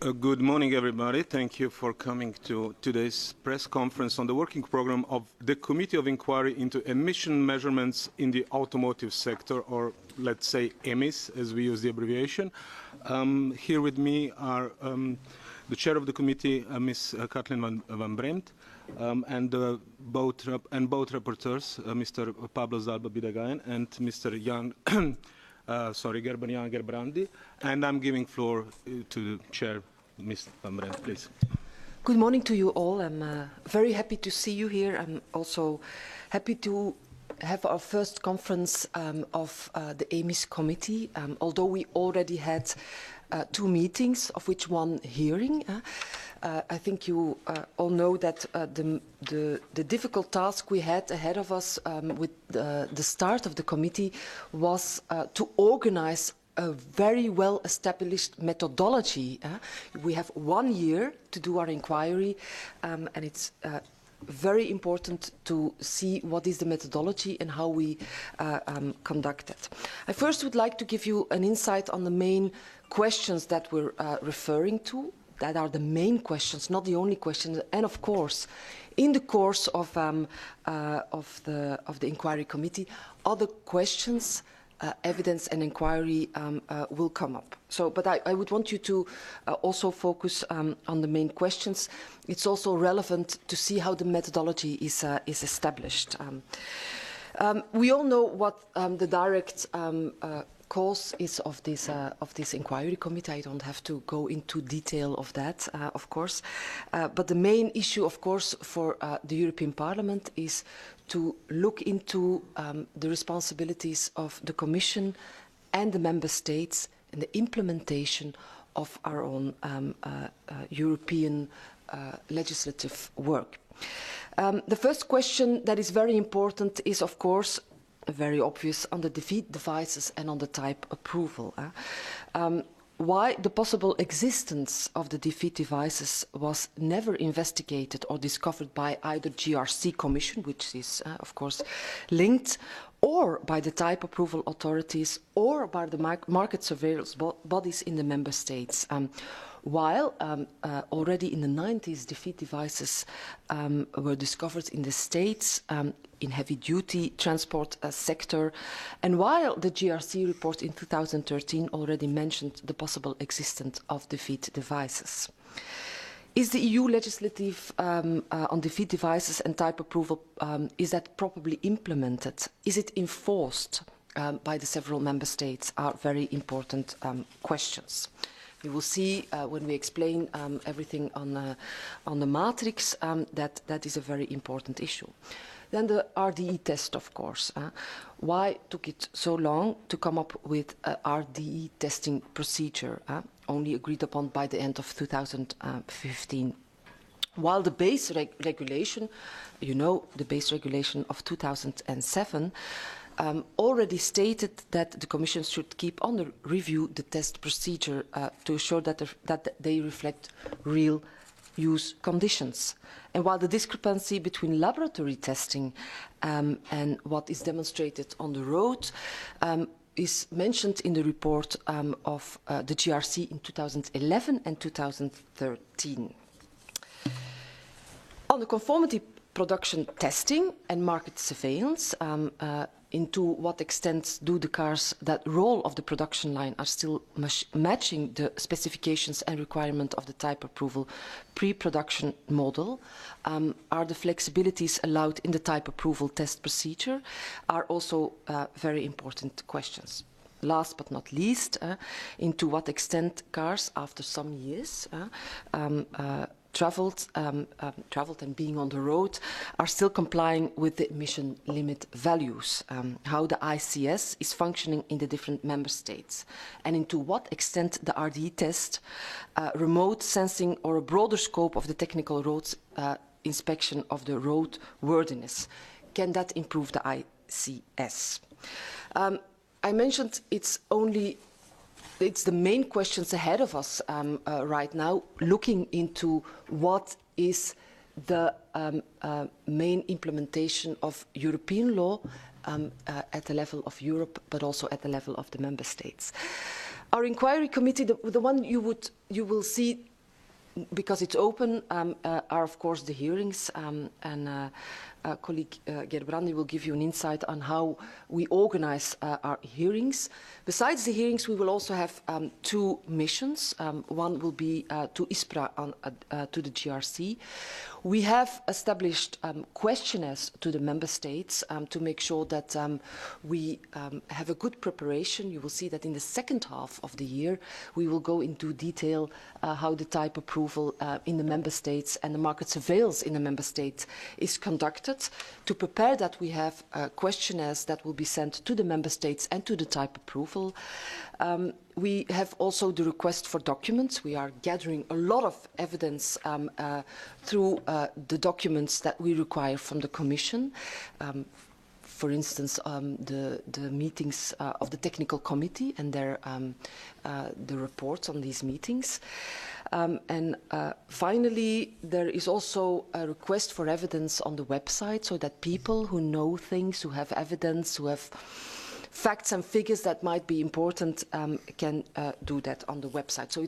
Good morning, everybody. Thank you for coming to today's press conference on the working program of the Committee of Inquiry into Emission Measurements in the Automotive Sector, or let's say EMIS, as we use the abbreviation. Here with me are the chair of the committee, Ms. Kathleen van Brempt, and both rapporteurs, Mr. Pablo Zalba Bidegain and Mr. Gerben Gerbrandy, and I'm giving floor to the chair, Ms. Van Brempt, please. Good morning to you all. I'm very happy to see you here. I'm also happy to have our first conference of the EMIS committee, although we already had 2 meetings, of which 1 hearing. I think you all know that the difficult task we had ahead of us with the start of the committee was to organize a very well-established methodology. We have 1 year to do our inquiry, and it's very important to see what is the methodology and how we conduct it. I first would like to give you an insight on the main questions that we're referring to. That are the main questions, not the only questions. And of course, in the course of the inquiry committee, other questions, evidence and inquiry will come up. So, but I would want you to also focus on the main questions. It's also relevant to see how the methodology is established. We all know what the direct cause is of this inquiry committee. I don't have to go into detail of that, of course. But the main issue, of course, for the European Parliament is to look into the responsibilities of the Commission and the Member States in the implementation of our own European legislative work. The first question that is very important is, of course, very obvious on the defeat devices and on the type approval. Why the possible existence of the defeat devices was never investigated or discovered by either GRC Commission, which is of course linked, or by the type approval authorities, or by the market surveillance bodies in the member states. While already in the 90s, defeat devices were discovered in the States, in heavy-duty transport sector, and while the GRC report in 2013 already mentioned the possible existence of defeat devices. Is the EU legislative on defeat devices and type approval, is that properly implemented? Is it enforced by the several member states? Are very important questions. You will see when we explain everything on the matrix that is a very important issue. Then the RDE test, of course. Why took it so long to come up with a RDE testing procedure, only agreed upon by the end of 2015? While the base regulation, you know, the base regulation of 2007, already stated that the Commission should keep under review the test procedure to ensure that they reflect real use conditions. And while the discrepancy between laboratory testing and what is demonstrated on the road is mentioned in the report of the GRC in 2011 and 2013. On the conformity production testing and market surveillance, into what extent do the cars that roll off the production line are still matching the specifications and requirement of the type approval pre-production model? Are the flexibilities allowed in the type approval test procedure? Are also very important questions. Last but not least, into what extent cars, after some years, traveled and being on the road are still complying with the emission limit values, how the ICS is functioning in the different member states, and to what extent the RDE test, remote sensing or a broader scope of the technical roads inspection of the road worthiness, can that improve the ICS? I mentioned it's the main questions ahead of us right now, looking into what is the main implementation of European law at the level of Europe, but also at the level of the member states. Our inquiry committee, the one you will see because it's open, are of course the hearings, and colleague Gerbrandy will give you an insight on how we organize our hearings. Besides the hearings, we will also have two missions. One will be to ISPRA, to the GRC. We have established questionnaires to the member states to make sure that we have a good preparation. You will see that in the second half of the year, we will go into detail how the type approval in the member states and the market surveillance in the member states is conducted. To prepare that, we have questionnaires that will be sent to the member states and to the type approval. We have also the request for documents. We are gathering a lot of evidence through the documents that we require from the Commission. For instance, the meetings of the technical committee and the reports on these meetings. Finally, there is also a request for evidence on the website so that people who know things, who have evidence, who have facts and figures that might be important can do that on the website. So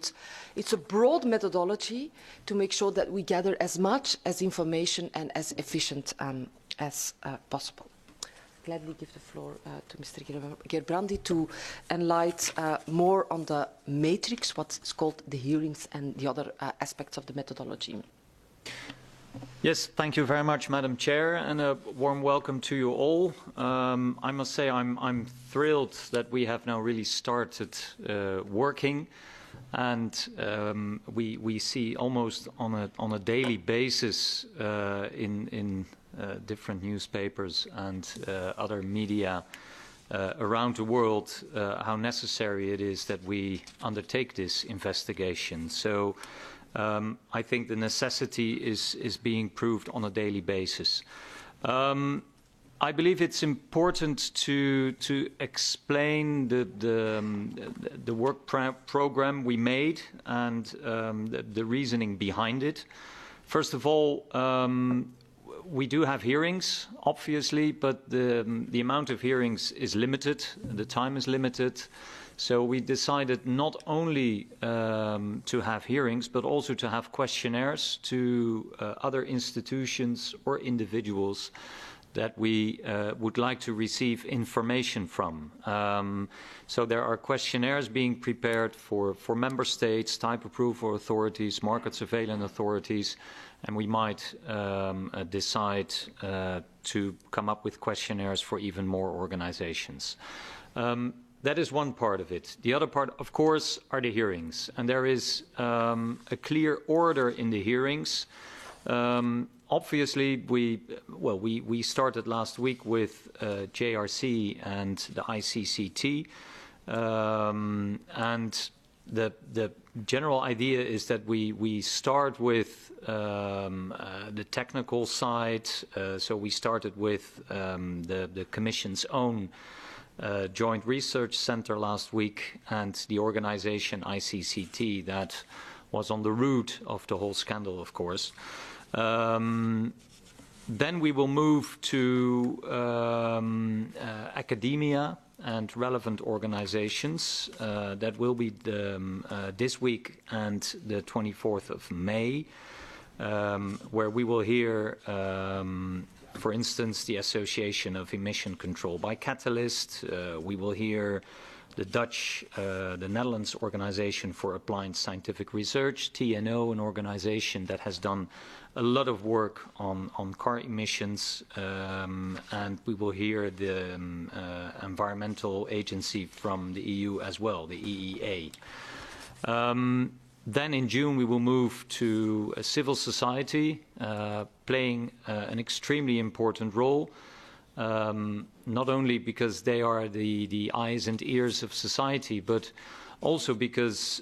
it's a broad methodology to make sure that we gather as much as information and as efficient as possible. Gladly give the floor to Mr. Gerbrandy to enlighten more on the matrix, what's called the hearings, and the other aspects of the methodology. Yes, thank you very much, Madam Chair, and a warm welcome to you all. I must say I'm thrilled that we have now really started working, and we see almost on a daily basis in different newspapers and other media around the world how necessary it is that we undertake this investigation. So I think the necessity is being proved on a daily basis. I believe it's important to explain the work program we made and the reasoning behind it. First of all, we do have hearings, obviously, but the amount of hearings is limited, the time is limited. So we decided not only to have hearings, but also to have questionnaires to other institutions or individuals that we would like to receive information from. So there are questionnaires being prepared for member states, type approval authorities, market surveillance authorities, and we might decide to come up with questionnaires for even more organizations. That is one part of it. The other part, of course, are the hearings. And there is a clear order in the hearings. Obviously, we started last week with JRC and the ICCT. And the general idea is that we start with the technical side. So we started with the Commission's own Joint Research Center last week and the organization ICCT that was on the root of the whole scandal, of course. Then we will move to academia and relevant organizations. That will be this week and the 24th of May, where we will hear for instance, the Association of Emission Control by Catalyst. We will hear the Dutch, the Netherlands Organization for Applied Scientific Research, TNO, an organization that has done a lot of work on car emissions. And we will hear the environmental agency from the EU as well, the EEA. Then in June we will move to civil society, playing an extremely important role, not only because they are the eyes and ears of society, but also because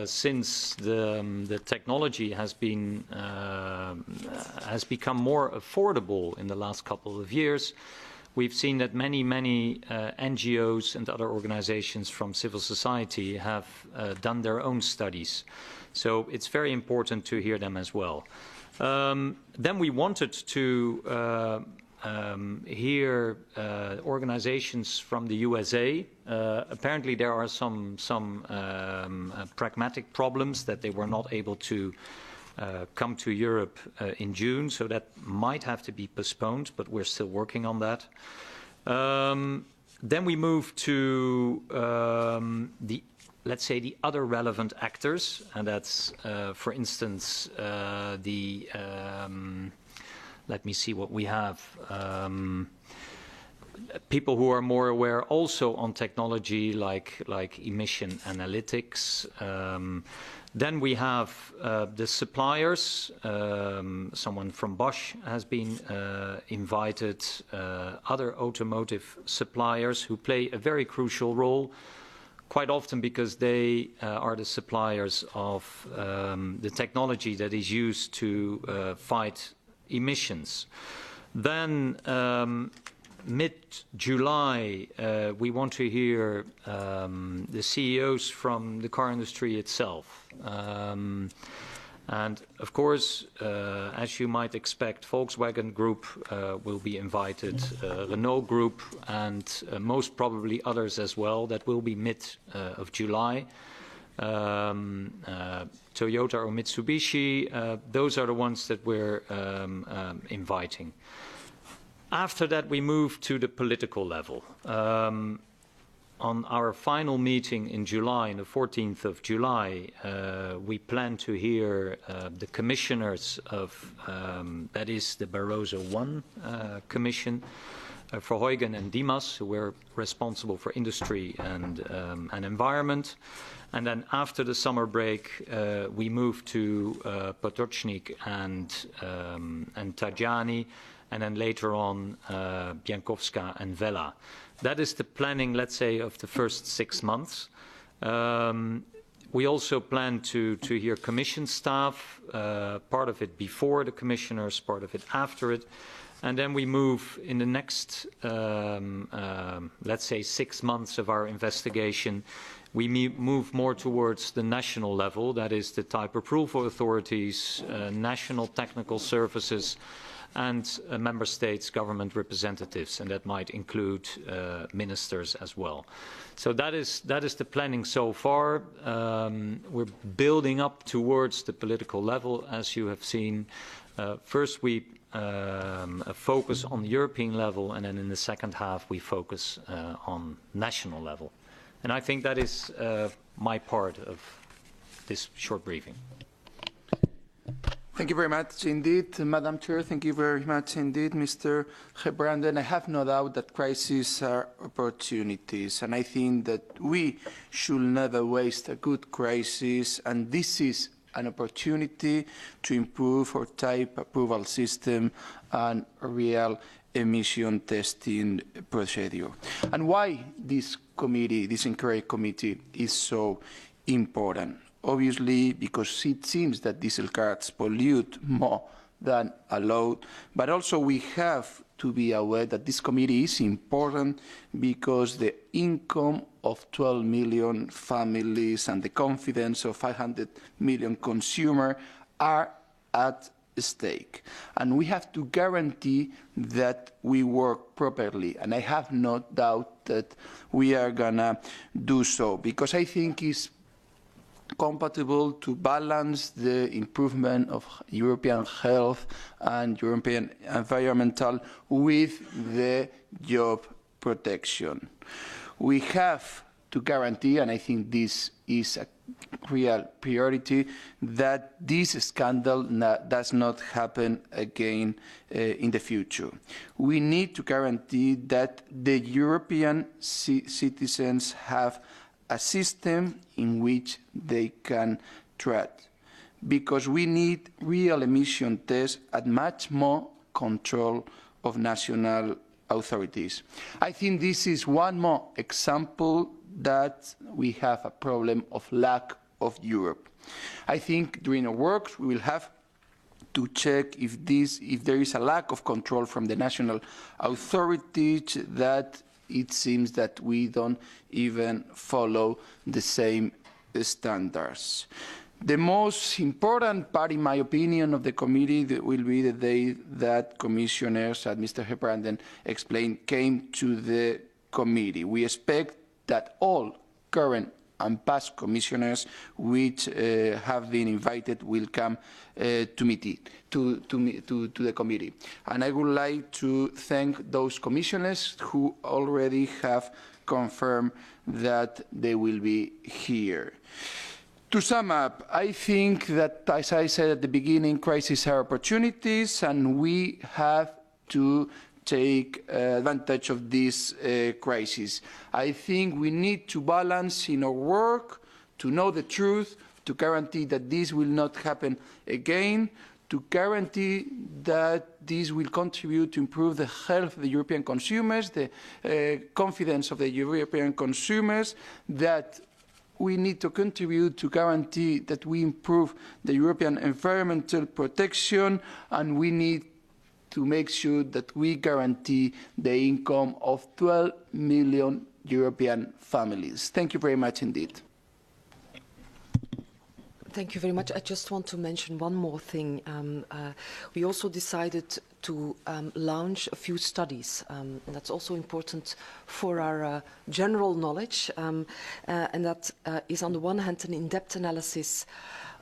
since the technology has become more affordable in the last couple of years, we've seen that many NGOs and other organizations from civil society have done their own studies. So it's very important to hear them as well. Then we wanted to here organizations from the USA. Apparently there are some pragmatic problems that they were not able to come to Europe in June, so that might have to be postponed, but we're still working on that. Then we move to let's say the other relevant actors, and that's, for instance, let me see what we have. People who are more aware also on technology like emission analytics. Then we have the suppliers. Someone from Bosch has been invited. Other automotive suppliers who play a very crucial role, quite often because they are the suppliers of the technology that is used to fight emissions. Then mid-July, we want to hear the CEOs from the car industry itself. And of course, as you might expect, Volkswagen Group will be invited, Renault Group, and most probably others as well. That will be mid of July. Toyota or Mitsubishi, those are the ones that we're inviting. After that, we move to the political level. On our final meeting in July, on the 14th of July, we plan to hear the commissioners of, that is the Barroso I Commission, Verheugen and Dimas, who were responsible for industry and environment. And then after the summer break, we move to Potočnik and Tajani, and then later on Biankowska and Vella. That is the planning, let's say, of the first 6 months. We also plan to hear Commission staff, part of it before the commissioners, part of it after it. And then we move in the next, let's say, 6 months of our investigation. We move more towards the national level, that is the type approval authorities, national technical services, and member states' government representatives, and that might include ministers as well. So that is the planning so far. We're building up towards the political level, as you have seen. First we focus on the European level, and then in the second half we focus on national level. And I think that is my part of this short briefing. Thank you very much indeed, Madam Chair. Thank you very much indeed, Mr. Gerbrandy. And I have no doubt that crises are opportunities. And I think that we should never waste a good crisis. And this is an opportunity to improve our type approval system and real emission testing procedure. And why this committee, this inquiry committee, is so important? Obviously, because it seems that diesel cars pollute more than allowed, but also we have to be aware that this committee is important because the income of 12 million families and the confidence of 500 million consumers are at stake. And we have to guarantee that we work properly. And I have no doubt that we are going to do so, because I think it's compatible to balance the improvement of European health and European environmental with the job protection. We have to guarantee, and I think this is a real priority, that this scandal does not happen again in the future. We need to guarantee that the European citizens have a system in which they can tread, because we need real emission tests and much more control of national authorities. I think this is one more example that we have a problem of lack of Europe. I think during our work we will have to check if there is a lack of control from the national authorities, that it seems that we don't even follow the same standards. The most important part, in my opinion, of the committee will be the day that commissioners, as Mr. Gerbrandy explained, came to the committee. We expect that all current and past commissioners which have been invited will come to the committee. And I would like to thank those commissioners who already have confirmed that they will be here. To sum up, I think that, as I said at the beginning, crises are opportunities, and we have to take advantage of this crisis. I think we need to balance in our work, to know the truth, to guarantee that this will not happen again, to guarantee that this will contribute to improve the health of the European consumers, the confidence of the European consumers, that we need to contribute to guarantee that we improve the European environmental protection, and we need to make sure that we guarantee the income of 12 million European families. Thank you very much indeed. Thank you very much. I just want to mention one more thing. We also decided to launch a few studies, and that's also important for our general knowledge, and that is on the one hand an in-depth analysis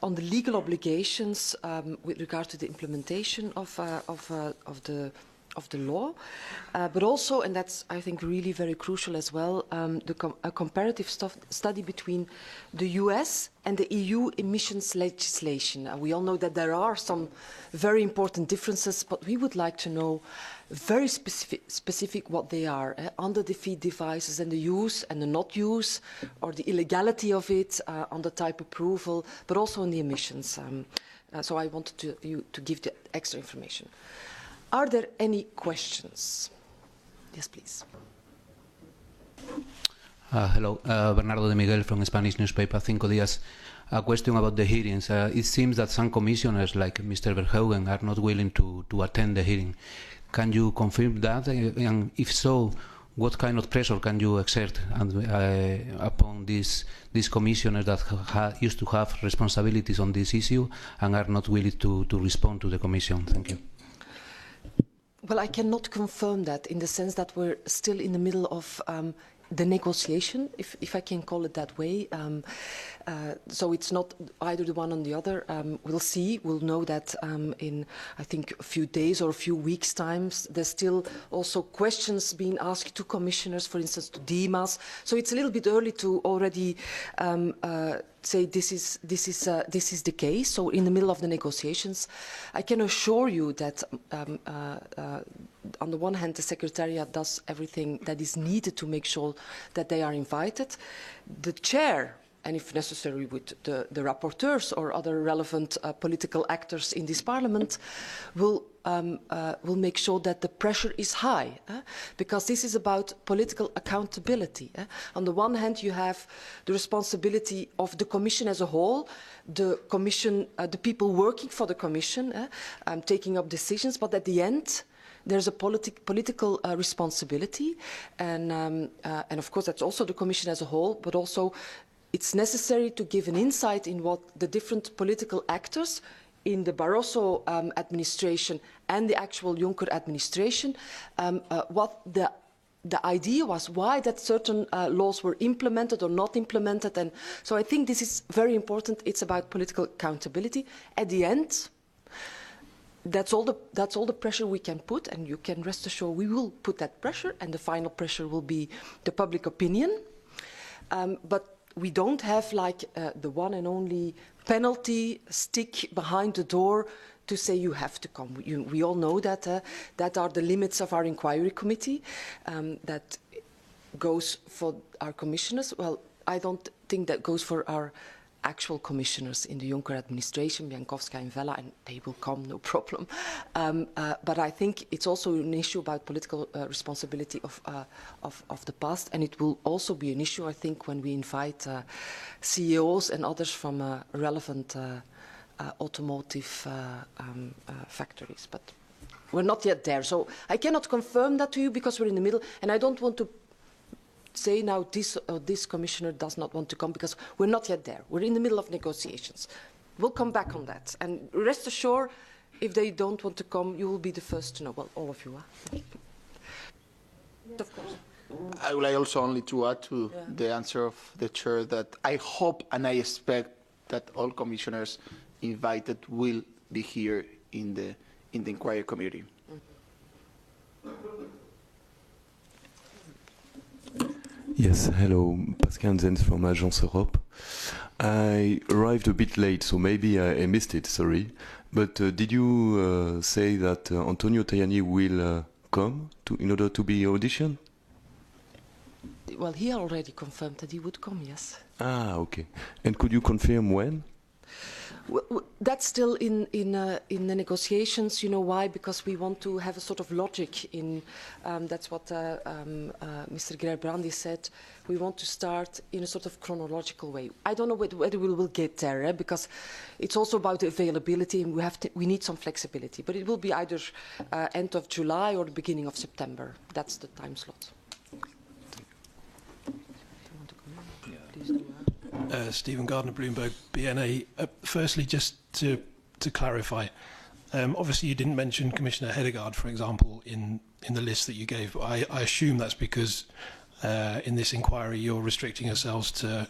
on the legal obligations with regard to the implementation of the law, but also, and that's I think really very crucial as well, a comparative study between the US and the EU emissions legislation. We all know that there are some very important differences, but we would like to know very specific what they are on the defeat devices and the use and the not use, or the illegality of it, on the type approval, but also on the emissions. So I wanted you to give the extra information. Are there any questions? Yes, please. Hello, Bernardo de Miguel from Spanish newspaper Cinco Días. A question about the hearings. It seems that some commissioners, like Mr. Verheugen, are not willing to attend the hearing. Can you confirm that? And if so, what kind of pressure can you exert upon these commissioners that used to have responsibilities on this issue and are not willing to respond to the Commission? Thank you. Well, I cannot confirm that, in the sense that we're still in the middle of the negotiation, if I can call it that way. So it's not either the one or the other. We'll see. We'll know that in, I think, a few days or a few weeks' time. There's still also questions being asked to commissioners, for instance, to DEMAs. So it's a little bit early to already say this is the case. So in the middle of the negotiations, I can assure you that on the one hand, the Secretariat does everything that is needed to make sure that they are invited. The chair, and if necessary with the rapporteurs or other relevant political actors in this Parliament, will make sure that the pressure is high, because this is about political accountability. On the one hand, you have the responsibility of the Commission as a whole, the Commission, the people working for the Commission, taking up decisions, but at the end, there's a political responsibility, and of course that's also the Commission as a whole, but also it's necessary to give an insight in what the different political actors in the Barroso administration and the actual Juncker administration, what the idea was, why that certain laws were implemented or not implemented. And so I think this is very important. It's about political accountability. At the end, that's all the pressure we can put, and you can rest assured we will put that pressure, and the final pressure will be the public opinion. But we don't have like the one and only penalty stick behind the door to say you have to come. We all know that that are the limits of our inquiry committee. That goes for our commissioners. Well, I don't think that goes for our actual commissioners in the Juncker administration, Biankowska and Vella, and they will come, no problem. But I think it's also an issue about political responsibility of the past, and it will also be an issue, I think, when we invite CEOs and others from relevant automotive factories. But we're not yet there, so I cannot confirm that to you because we're in the middle, and I don't want to say now this commissioner does not want to come, because we're not yet there. We're in the middle of negotiations. We'll come back on that. And rest assured, if they don't want to come, you will be the first to know. Well, all of you are. Of course. I would like also only to add to the answer of the chair that I hope and I expect that all commissioners invited will be here in the inquiry committee. Yes, hello, Pascal Zenz from Agence Europe. I arrived a bit late, so maybe I missed it, sorry. But did you say that Antonio Tajani will come in order to be auditioned? Well, he already confirmed that he would come, yes. Ah, okay. And could you confirm when? Well, that's still in the negotiations. You know why? Because we want to have a sort of logic in. That's what Mr. Gerbrandy said. We want to start in a sort of chronological way. I don't know whether we will get there, because it's also about the availability, and we need some flexibility. But it will be either end of July or the beginning of September. That's the time slot. Stephen Gardner, Bloomberg, BNA. Firstly, just to clarify, obviously you didn't mention Commissioner Hedegaard, for example, in the list that you gave. I assume that's because in this inquiry you're restricting yourselves to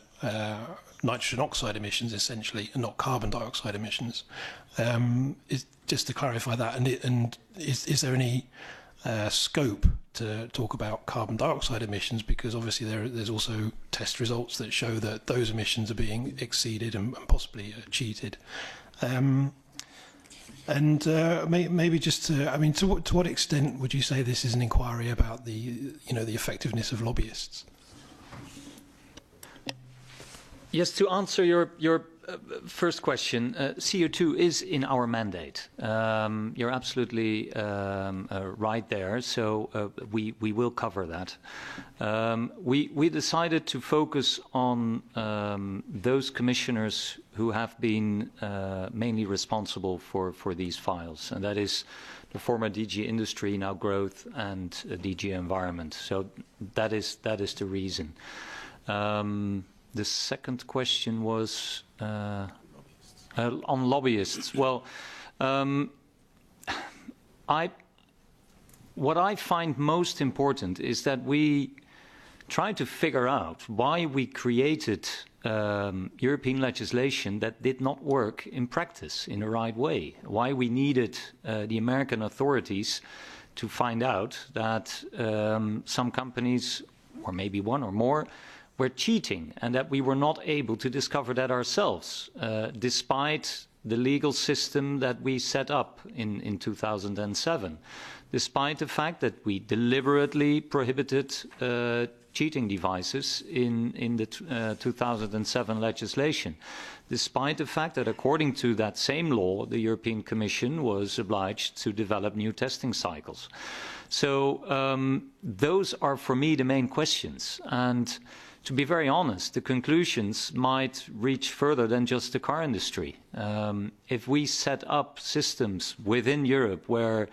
nitrogen oxide emissions, essentially, and not carbon dioxide emissions. Just to clarify that, and is there any scope to talk about carbon dioxide emissions, because obviously there's also test results that show that those emissions are being exceeded and possibly cheated. Maybe just to what extent would you say this is an inquiry about the effectiveness of lobbyists? Yes, to answer your first question, CO2 is in our mandate. You're absolutely right there, so we will cover that. We decided to focus on those commissioners who have been mainly responsible for these files, and that is the former DG Industry, now Growth, and DG Environment. So that is the reason. The second question was on lobbyists. Well, what I find most important is that we try to figure out why we created European legislation that did not work in practice in the right way, why we needed the American authorities to find out that some companies, or maybe one or more, were cheating, and that we were not able to discover that ourselves, despite the legal system that we set up in 2007, despite the fact that we deliberately prohibited cheating devices in the 2007 legislation, despite the fact that according to that same law, the European Commission was obliged to develop new testing cycles. So those are, for me, the main questions. And to be very honest, the conclusions might reach further than just the car industry. If we set up systems within Europe where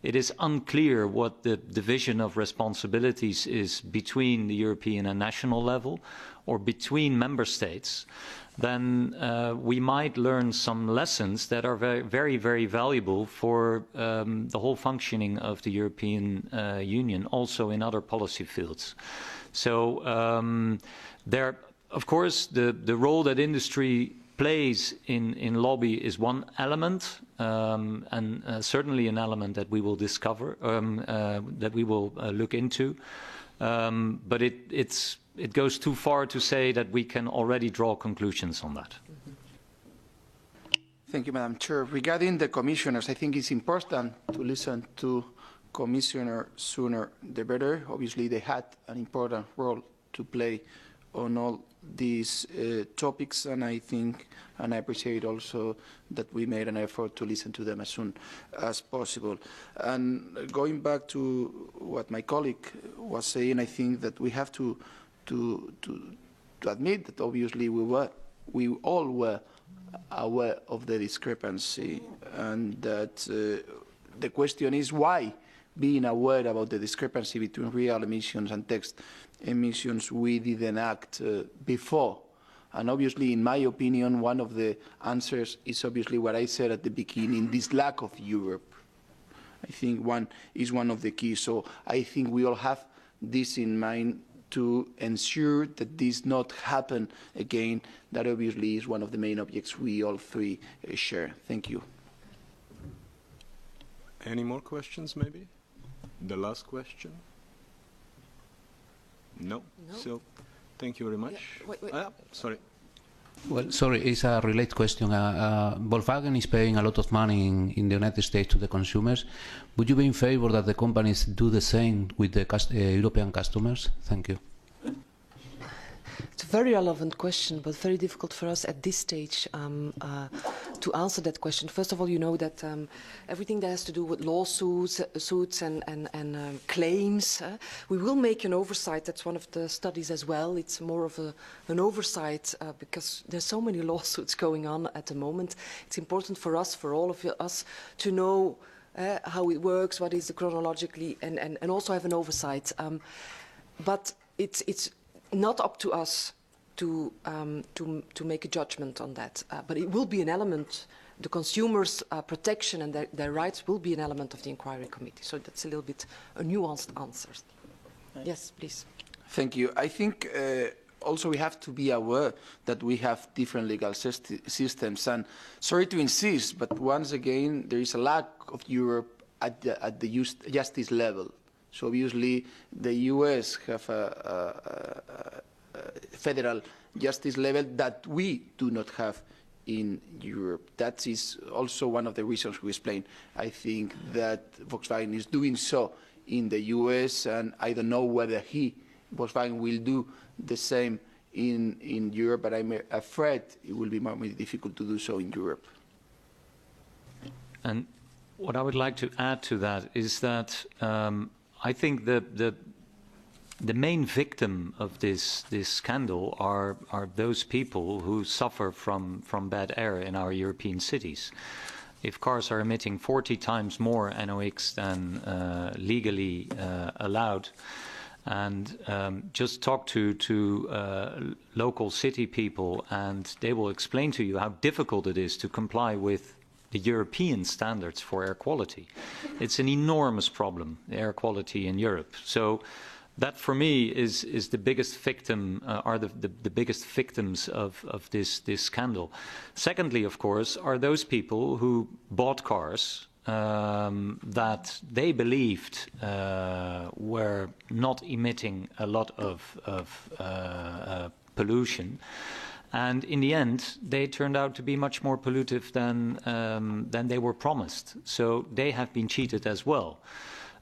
it is unclear what the division of responsibilities is between the European and national level, or between member states, then we might learn some lessons that are very, very, very valuable for the whole functioning of the European Union, also in other policy fields. So there, of course, the role that industry plays in lobby is one element, and certainly an element that we will discover, that we will look into. But it goes too far to say that we can already draw conclusions on that. Thank you, Madam Chair. Regarding the commissioners, I think it's important to listen to commissioner sooner the better. Obviously, they had an important role to play on all these topics, and I think, and I appreciate also that we made an effort to listen to them as soon as possible. And going back to what my colleague was saying, I think that we have to admit that obviously we all were aware of the discrepancy, and that the question is why, being aware about the discrepancy between real emissions and text emissions, we didn't act before And obviously, in my opinion, one of the answers is obviously what I said at the beginning, this lack of Europe. I think one of the keys. So I think we all have this in mind to ensure that this not happen again. That obviously is one of the main objects we all three share. Thank you. Any more questions, maybe? The last question? No? So, thank you very much. Yeah, wait. Sorry. Well, sorry, it's a related question. Volkswagen is paying a lot of money in the United States to the consumers. Would you be in favor that the companies do the same with the European customers? Thank you. It's a very relevant question, but very difficult for us at this stage to answer that question. First of all, you know that everything that has to do with lawsuits and claims, we will make an oversight. That's one of the studies as well. It's more of an oversight because there's so many lawsuits going on at the moment. It's important for us, for all of us, to know how it works, what is the chronologically, and also have an oversight. But it's not up to us to make a judgment on that, but it will be an element. The consumers' protection and their rights will be an element of the inquiry committee. So that's a little bit a nuanced answer. Yes, please. Thank you. I think also we have to be aware that we have different legal systems. And sorry to insist, but once again, there is a lack of Europe at the justice level. So obviously, the US have a federal justice level that we do not have in Europe. That is also one of the reasons we explained. I think that Volkswagen is doing so in the US, and I don't know whether Volkswagen will do the same in Europe, but I'm afraid it will be more difficult to do so in Europe. And what I would like to add to that is that I think the main victim of this scandal are those people who suffer from bad air in our European cities. If cars are emitting 40 times more NOx than legally allowed, and just talk to local city people, and they will explain to you how difficult it is to comply with the European standards for air quality. It's an enormous problem, air quality in Europe. So that, for me, is the biggest victim, are the biggest victims of this scandal. Secondly, of course, are those people who bought cars that they believed were not emitting a lot of pollution. And in the end, they turned out to be much more pollutive than they were promised. So they have been cheated as well.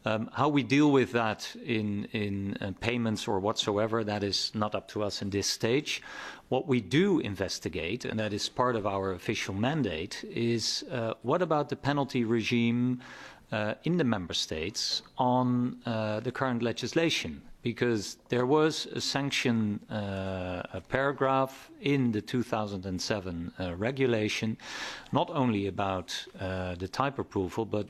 How we deal with that in payments or whatsoever, that is not up to us in this stage. What we do investigate, and that is part of our official mandate, is what about the penalty regime in the member states on the current legislation? Because there was a sanction a paragraph in the 2007 regulation, not only about the type approval, but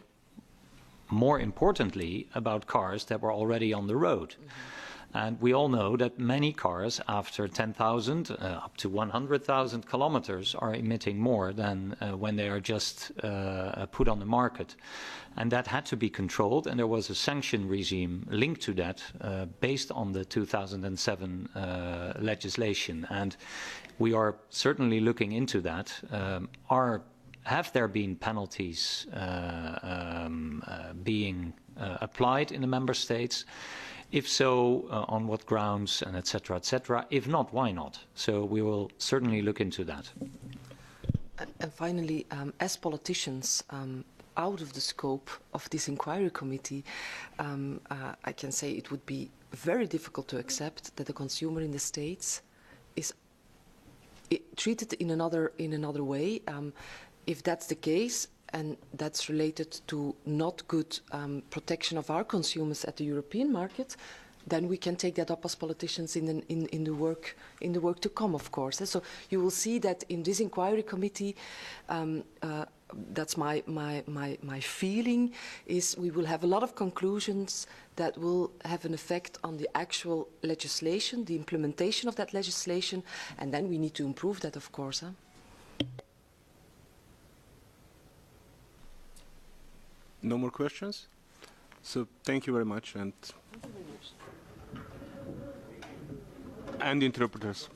more importantly about cars that were already on the road. Mm-hmm. And we all know that many cars after 10,000 up to 100,000 kilometers are emitting more than when they are just put on the market. And that had to be controlled, and there was a sanction regime linked to that based on the 2007 legislation. And we are certainly looking into that. Have there been penalties being applied in the member states? If so, on what grounds, and et cetera, et cetera. If not, why not? So we will certainly look into that. And finally, as politicians, out of the scope of this inquiry committee, I can say it would be very difficult to accept that the consumer in the States is treated in another way. If that's the case, and that's related to not good protection of our consumers at the European market, then we can take that up as politicians in the work to come, of course. So you will see that in this inquiry committee, that's my feeling, is we will have a lot of conclusions that will have an effect on the actual legislation, the implementation of that legislation, and then we need to improve that, of course. No more questions? So thank you very much, and interpreters.